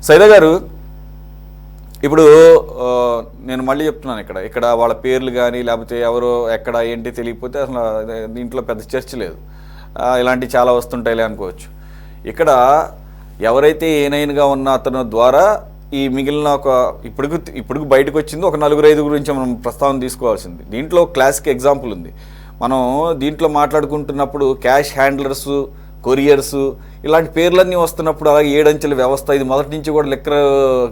సైదా గారు, ఇప్పుడు నేను మళ్ళీ చెప్తున్నాను, ఇక్కడ వాళ్ళ పేర్లు కానీ లేకపోతే ఎవరో ఎక్కడ ఏంటి తెలియకపోతే అసలు దీంట్లో పెద్ద చర్చ లేదు. ఇలాంటివి చాలా వస్తుంటాయిలే అనుకోవచ్చు. ఇక్కడ ఎవరైతే ఏనైన్గా ఉన్న అతను ద్వారా ఈ మిగిలిన ఇప్పుడు బయటకు వచ్చింది ఒక 4-5 గురించి మనం ప్రస్తావన తీసుకోవాల్సింది. దీంట్లో క్లాసిక్ ఎగ్జాంపుల్ ఉంది. మనం దీంట్లో మాట్లాడుకుంటున్నప్పుడు క్యాష్ హ్యాండ్లర్సు, కొరియర్సు ఇలాంటి పేర్లన్నీ వస్తున్నప్పుడు, అలాగే 7 అంచెల వ్యవస్థ, ఇది మొదటి నుంచి కూడా లెక్కర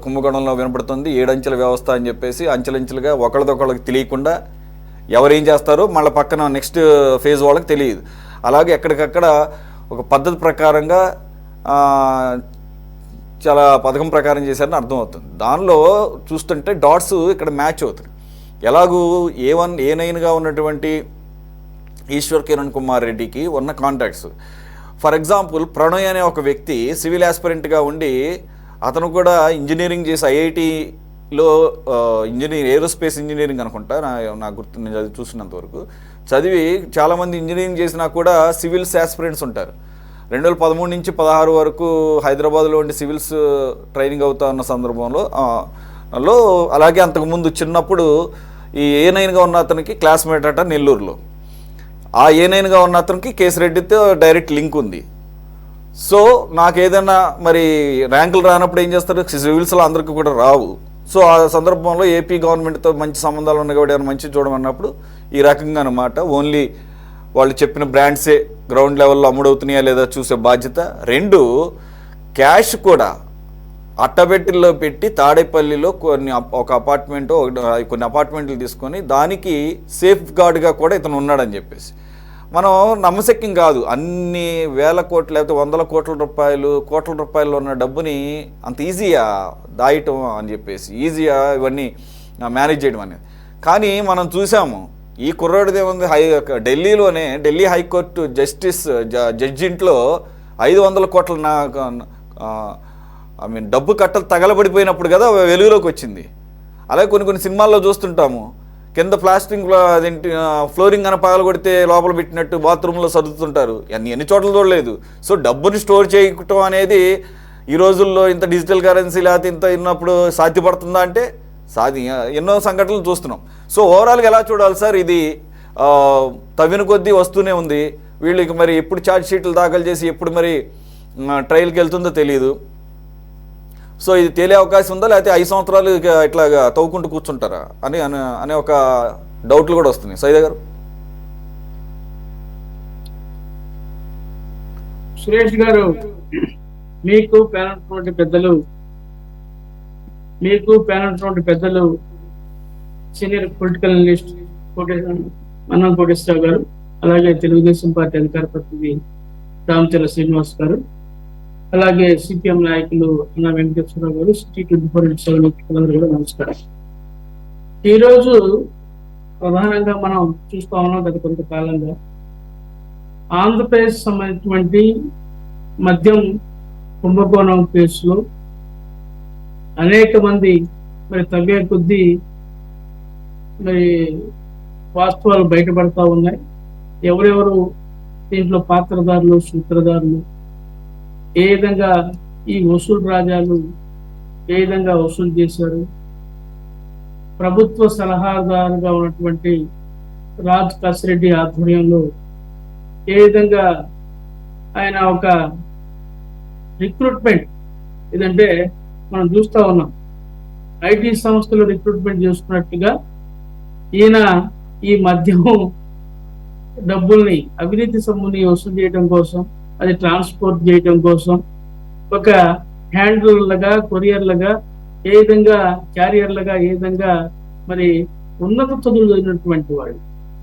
కుంభకోణంలో వినపడుతుంది. 7 అంచెల వ్యవస్థ అని చెప్పేసి అంచెలంచెలుగా ఒకళ్ళకి తెలియకుండా ఎవరేం చేస్తారో మళ్ళీ పక్కన నెక్స్ట్ ఫేజ్ వాళ్ళకి తెలియదు. అలాగే ఎక్కడికక్కడ ఒక పద్ధతి ప్రకారంగా చాలా పథకం ప్రకారం చేశారని అర్థమవుతుంది. దానిలో చూస్తుంటే డాట్స్ ఇక్కడ మ్యాచ్ అవుతుంది. ఎలాగూ ఏ9గా ఉన్నటువంటి ఈశ్వర్ కిరణ్ కుమార్ రెడ్డికి ఉన్న కాంటాక్ట్స్, ఫర్ ఎగ్జాంపుల్ ప్రణయ్ అనే ఒక వ్యక్తి సివిల్ ఆస్పిరెంట్గా ఉండి అతను కూడా ఇంజనీరింగ్ చేసి ఐఐటిలో ఏరోస్పేస్ ఇంజనీరింగ్ అనుకుంటా, నాకు గుర్తు, నేను చదివి చూసినంత వరకు చదివి చాలామంది ఇంజనీరింగ్ చేసినా కూడా సివిల్స్ ఆస్పిరెంట్స్ ఉంటారు. 2013 నుంచి 16 వరకు హైదరాబాద్లో ఉండి సివిల్స్ ట్రైనింగ్ అవుతా ఉన్న సందర్భంలో అలాగే అంతకుముందు చిన్నప్పుడు ఈ ఏ9గా ఉన్న అతనికి క్లాస్మేట్ అట నెల్లూరులో. ఆ ఏ9గా ఉన్న అతనికి కేసిరెడ్డితో డైరెక్ట్ లింక్ ఉంది. సో నాకు ఏదైనా మరి ర్యాంకులు రానప్పుడు ఏం చేస్తారు, సివిల్స్లో అందరికీ కూడా రావు. సో ఆ సందర్భంలో ఏపీ గవర్నమెంట్తో మంచి సంబంధాలు ఉన్నాయి కాబట్టి మంచి చూడమన్నప్పుడు ఈ రకంగా అన్నమాట. ఓన్లీ వాళ్ళు చెప్పిన బ్రాండ్సే గ్రౌండ్ లెవెల్లో అమ్ముడవుతున్నాయా లేదా చూసే బాధ్యత. 2, క్యాష్ కూడా అట్టబెట్టిల్లో పెట్టి తాడేపల్లిలో కొన్ని అపార్ట్మెంట్లు తీసుకొని దానికి సేఫ్ గార్డ్గా కూడా ఇతను ఉన్నాడని చెప్పేసి మనం నమ్మశక్యం కాదు. అన్ని వేల కోట్లు లేకపోతే 100 కోట్ల రూపాయలు ఉన్న డబ్బుని అంత ఈజీగా దాయటం అని చెప్పేసి, ఈజీగా ఇవన్నీ మేనేజ్ చేయడం అనేది. కానీ మనం చూసాము ఈ కుర్రాడిదే ఉంది. ఢిల్లీ హైకోర్టు జడ్జి ఇంట్లో 500 కోట్ల డబ్బు కట్టలు తగలబడిపోయినప్పుడు కదా వెలుగులోకి వచ్చింది. అలాగే కొన్ని సినిమాల్లో చూస్తుంటాము, కింద ప్లాస్టింగ్ ఫ్లోరింగ్ అని పగలగొడితే లోపల పెట్టినట్టు బాత్రూంలో సర్దుతుంటారు. ఎన్ని చోట్ల చూడలేదు. సో డబ్బుని స్టోర్ చేయటం అనేది ఈ రోజుల్లో ఇంత డిజిటల్ కరెన్సీ లేకపోతే ఇంత ఉన్నప్పుడు సాధ్యపడుతుందా అంటే ఎన్నో సంఘటనలు చూస్తున్నాం. సో ఓవరాల్గా ఎలా చూడాలి సార్, ఇది తవ్విన కొద్దీ వస్తూనే ఉంది. వీళ్ళకి మరి ఎప్పుడు ఛార్జ్ షీట్లు దాఖలు చేసి ఎప్పుడు మరి ట్రయల్కి వెళ్తుందో తెలియదు. సో ఇది తేలే అవకాశం ఉందా, లేకపోతే 5 సంవత్సరాలు ఇట్లాగా తవ్వుకుంటూ కూర్చుంటారా అనే ఒక డౌట్లు కూడా వస్తున్నాయి. సైదా గారు. సురేష్ గారు, మీకు ప్యానల్ పెద్దలు సీనియర్ పొలిటికల్ అనలిస్ట్ అన్నం కోటేశ్వరరావు గారు, అలాగే తెలుగుదేశం పార్టీ అధికార ప్రతినిధి రామచంద్ర శ్రీనివాస్ గారు, అలాగే సిపిఎం నాయకులు అన్న వెంకటేశ్వరరావు గారు, సిటీ 24 కూడా నమస్కారం. ఈరోజు ప్రధానంగా మనం చూస్తా ఉన్నాం గత కొంతకాలంగా ఆంధ్రప్రదేశ్ సంబంధించినటువంటి మద్యం కుంభకోణం కేసులో అనేక మంది మరి తవ్వే కొద్దీ మరి వాస్తవాలు బయటపడతా ఉన్నాయి. ఎవరెవరు దీంట్లో పాత్రదారులు, సూత్రధారులు, ఏ విధంగా ఈ వసూలు రాజాలు ఏ విధంగా వసూలు చేశారు, ప్రభుత్వ సలహాదారుగా ఉన్నటువంటి రాజ్ కసిరెడ్డి ఆధ్వర్యంలో ఏ విధంగా ఆయన ఒక రిక్రూట్మెంట్, ఇదంటే మనం చూస్తా ఉన్నాం ఐటీ సంస్థలు రిక్రూట్మెంట్ చేసుకున్నట్టుగా ఈయన ఈ మద్యం డబ్బుల్ని అవినీతి సొమ్ముని వసూలు చేయడం కోసం, అది ట్రాన్స్పోర్ట్ చేయడం కోసం ఒక హ్యాండిల్లుగా, కొరియర్లుగా, ఏ విధంగా క్యారియర్లుగా, ఏ విధంగా మరి ఉన్నత చదువులు చదివినటువంటి వాళ్ళు,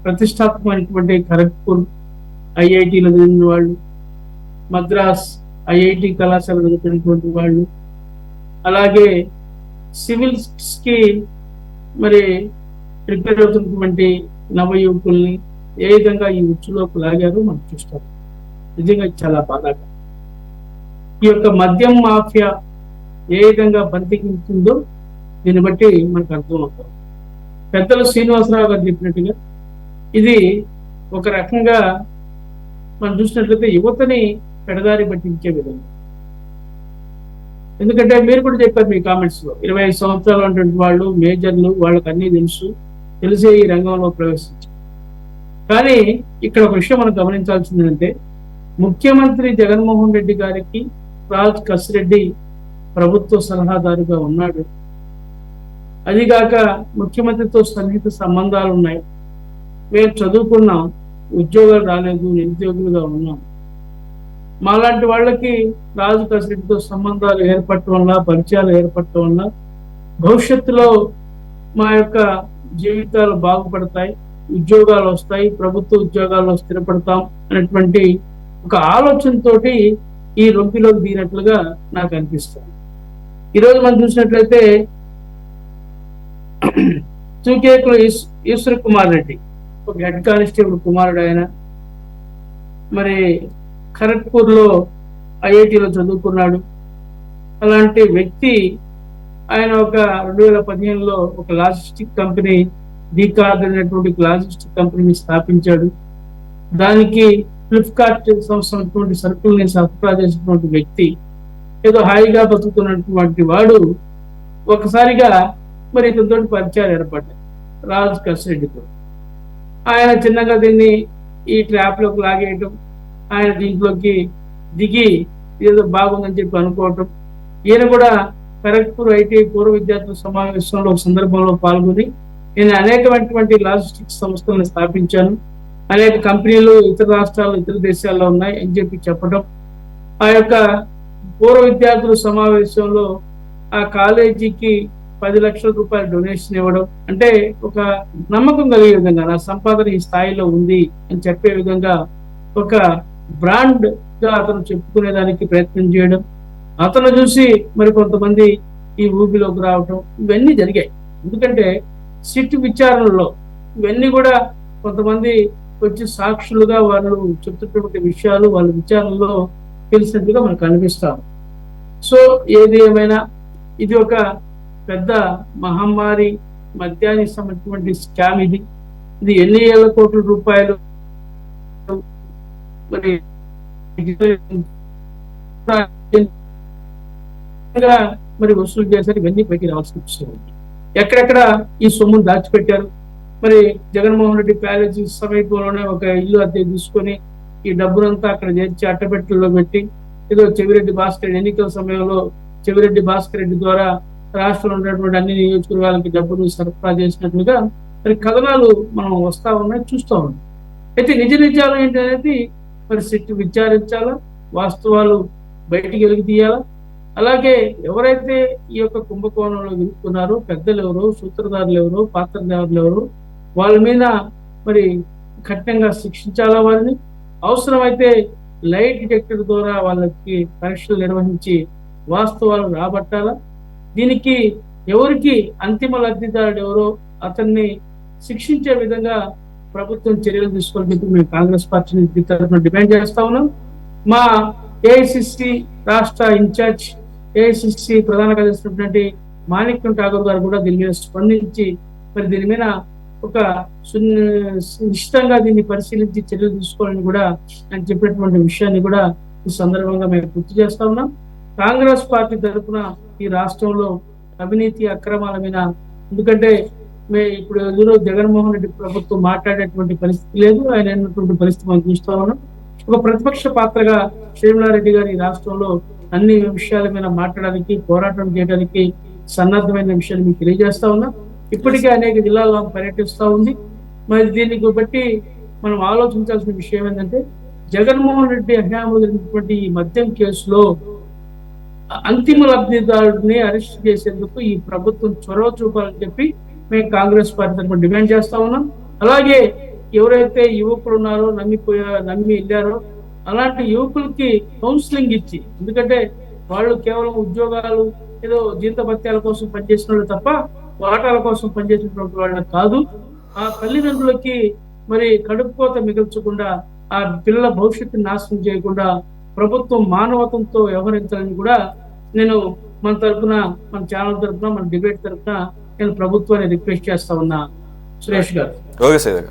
ప్రతిష్టాత్మకమైనటువంటి ఖరగ్పూర్ ఐఐటీలో చదివిన వాళ్ళు, మద్రాస్ ఐఐటి కళాశాల చదువుతున్నటువంటి వాళ్ళు, అలాగే సివిల్స్ కి మరి ప్రిపేర్ అవుతున్నటువంటి నవ యువకుల్ని ఏ విధంగా ఈ ఉచ్చులోకి లాగారో మనం చూస్తాం. నిజంగా చాలా బాధాకరం. ఈ యొక్క మద్యం మాఫియా ఏ విధంగా బంతికింటుందో దీన్ని బట్టి మనకు అర్థమవుతుంది. పెద్దలు శ్రీనివాసరావు గారు చెప్పినట్టుగా ఇది ఒక రకంగా మనం చూసినట్లయితే యువతని పెడదారి పట్టించే విధంగా ఎందుకంటే మీరు కూడా చెప్పారు మీ కామెంట్స్ లో 25 సంవత్సరాలు ఉన్నటువంటి వాళ్ళు మేజర్లు, వాళ్ళకి అన్ని తెలిసే ఈ రంగంలో ప్రవేశించారు. కానీ ఇక్కడ ఒక విషయం మనం గమనించాల్సింది అంటే, ముఖ్యమంత్రి జగన్మోహన్ రెడ్డి గారికి రాజ్ కసిరెడ్డి ప్రభుత్వ సలహాదారుగా ఉన్నాడు. అదిగాక ముఖ్యమంత్రితో సన్నిహిత సంబంధాలు ఉన్నాయి. మేము చదువుకున్నాం, ఉద్యోగాలు రాలేదు, నిరుద్యోగులుగా ఉన్నాం. మాలాంటి వాళ్ళకి రాజు కసిరెడ్డితో సంబంధాలు ఏర్పడటం వల్ల, పరిచయాలు ఏర్పడటం వల్ల భవిష్యత్తులో మా యొక్క జీవితాలు బాగుపడతాయి, ఉద్యోగాలు వస్తాయి, ప్రభుత్వ ఉద్యోగాల్లో స్థిరపడతాం అనేటువంటి ఒక ఆలోచనతోటి ఈ రొంపిలోకి దిగినట్లుగా నాకు అనిపిస్తుంది. ఈరోజు మనం చూసినట్లయితే చుకేకుల ఈశ్వర కుమార్ రెడ్డి ఒక హెడ్ కానిస్టేబుల్ కుమారుడు. ఆయన మరి ఖరగ్పూర్ లో ఐఐటిలో చదువుకున్నాడు. అలాంటి వ్యక్తి ఆయన ఒక 2015లో ఒక లాజిస్టిక్ కంపెనీ, డీకార్డ్ అనేటువంటి లాజిస్టిక్ కంపెనీని స్థాపించాడు. దానికి ఫ్లిప్కార్ట్ సంస్థ సరుకుల్ని సరఫరా చేసినటువంటి వ్యక్తి, ఏదో హాయిగా బతుకుతున్నటువంటి వాడు ఒకసారిగా మరి ఇతనితో పరిచయాలు ఏర్పడ్డాయి రాజ్ కసిరెడ్డితో. ఆయన చిన్నగా దీన్ని ఈ ట్రాప్ లోకి లాగేయటం, ఆయన దీంట్లోకి దిగి ఏదో బాగుందని చెప్పి అనుకోవటం. ఈయన కూడా ఖరగ్పూర్ ఐటీ పూర్వ విద్యార్థుల సమావేశంలో ఒక సందర్భంలో పాల్గొని, నేను అనేకమైనటువంటి లాజిస్టిక్స్ సంస్థలను స్థాపించాను, అనేక కంపెనీలు ఇతర రాష్ట్రాలు, ఇతర దేశాల్లో ఉన్నాయి అని చెప్పి చెప్పడం. ఆ యొక్క పూర్వ విద్యార్థుల సమావేశంలో ఆ కాలేజీకి 10 లక్షల రూపాయల డొనేషన్ ఇవ్వడం, అంటే ఒక నమ్మకం కలిగే విధంగా నా సంపాదన ఈ స్థాయిలో ఉంది అని చెప్పే విధంగా ఒక బ్రాండ్ గా అతను చెప్పుకునేదానికి ప్రయత్నం చేయడం, అతను చూసి మరి కొంతమంది ఈ ఊబిలోకి రావటం, ఇవన్నీ జరిగాయి. ఎందుకంటే సిట్ విచారణలో ఇవన్నీ కూడా కొంతమంది వచ్చి సాక్షులుగా వాళ్ళు చెప్తున్నటువంటి విషయాలు వాళ్ళ విచారణలో తెలిసినట్టుగా మనకు అనిపిస్తాం. సో ఏది ఏమైనా ఇది ఒక పెద్ద మహమ్మారి, మద్యానికి సంబంధించినటువంటి స్కామ్. ఇది ఎన్ని వేల కోట్ల రూపాయలు మరి మరి వసూలు చేశారు. ఇవన్నీ పైకి రావాల్సిన విషయం. ఎక్కడెక్కడ ఈ సొమ్మును దాచిపెట్టారు? మరి జగన్మోహన్ రెడ్డి ప్యాలెస్ సమీపంలోనే ఒక ఇల్లు అద్దె తీసుకొని ఈ డబ్బునంతా అక్కడ చేర్చి అట్టపెట్టెల్లో పెట్టి, ఏదో చెవిరెడ్డి భాస్కర్ ఎన్నికల సమయంలో చెవిరెడ్డి భాస్కర్ రెడ్డి ద్వారా రాష్ట్రంలో ఉన్నటువంటి అన్ని నియోజకవర్గాలకి డబ్బులు సరఫరా చేసినట్లుగా మరి కథనాలు మనం వస్తా ఉన్నాయి, చూస్తూ ఉన్నాం. అయితే నిజ నిజాలు ఏంటి అనేది మరి సిట్ విచారించాలా, వాస్తవాలు బయటికి వెలికి తీయాలా. అలాగే ఎవరైతే ఈ యొక్క కుంభకోణంలో ఇరుక్కున్నారో, పెద్దలు ఎవరు, సూత్రధారులు ఎవరు, పాత్రధారులు ఎవరు, వాళ్ళ మీద మరి కఠినంగా శిక్షించాలా. వారిని అవసరమైతే లైట్ డిటెక్టర్ ద్వారా వాళ్ళకి పరీక్షలు నిర్వహించి వాస్తవాలు రాబట్టాలా. దీనికి ఎవరికి అంతిమ లబ్ధిదారుడు ఎవరో అతన్ని శిక్షించే విధంగా ప్రభుత్వం చర్యలు తీసుకోవాలని చెప్పి మేము కాంగ్రెస్ పార్టీ తరఫున డిమాండ్ చేస్తా ఉన్నాం. మా ఏఐసిసి రాష్ట్ర ఇన్ఛార్జ్, ఏఐసిసి ప్రధాన కార్యదర్శి మాణిక్యం ఠాగూర్ గారు కూడా దీని మీద స్పందించి మరి దీని మీద ఒక నిశ్చితంగా దీన్ని పరిశీలించి చర్యలు తీసుకోవాలని కూడా ఆయన చెప్పినటువంటి విషయాన్ని కూడా ఈ సందర్భంగా మేము గుర్తు చేస్తా ఉన్నాం. కాంగ్రెస్ పార్టీ తరఫున ఈ రాష్ట్రంలో అవినీతి అక్రమాల మీద, ఎందుకంటే ఇప్పుడు ఎదురు జగన్మోహన్ రెడ్డి ప్రభుత్వం మాట్లాడేటువంటి పరిస్థితి లేదు, ఆయన అయినటువంటి పరిస్థితి మనం చూస్తా ఉన్నాం. ఒక ప్రతిపక్ష పాత్రగా శ్రీమలారెడ్డి గారు ఈ రాష్ట్రంలో అన్ని విషయాల మీద మాట్లాడడానికి, పోరాటం చేయడానికి సన్నద్ధమైన విషయాన్ని మీకు తెలియజేస్తా ఉన్నాం. ఇప్పటికే అనేక జిల్లాల్లో పర్యటిస్తూ ఉంది. మరి దీనికి బట్టి మనం ఆలోచించాల్సిన విషయం ఏంటంటే, జగన్మోహన్ రెడ్డి హయాంలో జరిగినటువంటి ఈ మద్యం కేసులో అంతిమ లబ్ధిదారుడిని అరెస్ట్ చేసేందుకు ఈ ప్రభుత్వం చొరవ చూపాలని చెప్పి మేము కాంగ్రెస్ పార్టీ తరఫున డిమాండ్ చేస్తా ఉన్నాం. అలాగే ఎవరైతే యువకులు ఉన్నారో, నమ్మి వెళ్ళారో అలాంటి యువకులకి కౌన్సిలింగ్ ఇచ్చి, ఎందుకంటే వాళ్ళు కేవలం ఉద్యోగాలు, ఏదో జీతభత్యాల కోసం పనిచేసిన వాళ్ళు తప్ప వాటాల కోసం పనిచేసినటువంటి వాళ్ళు కాదు. ఆ తల్లిదండ్రులకి మరి కడుపుకోత మిగల్చకుండా, ఆ పిల్లల భవిష్యత్తుని నాశనం చేయకుండా ప్రభుత్వం మానవతంతో వ్యవహరించాలని కూడా నేను మన తరఫున, మన ఛానల్ తరఫున, మన డిబేట్ తరఫున నేను ప్రభుత్వాన్ని రిక్వెస్ట్ చేస్తా ఉన్నా. సురేష్ గారు. Okay sir.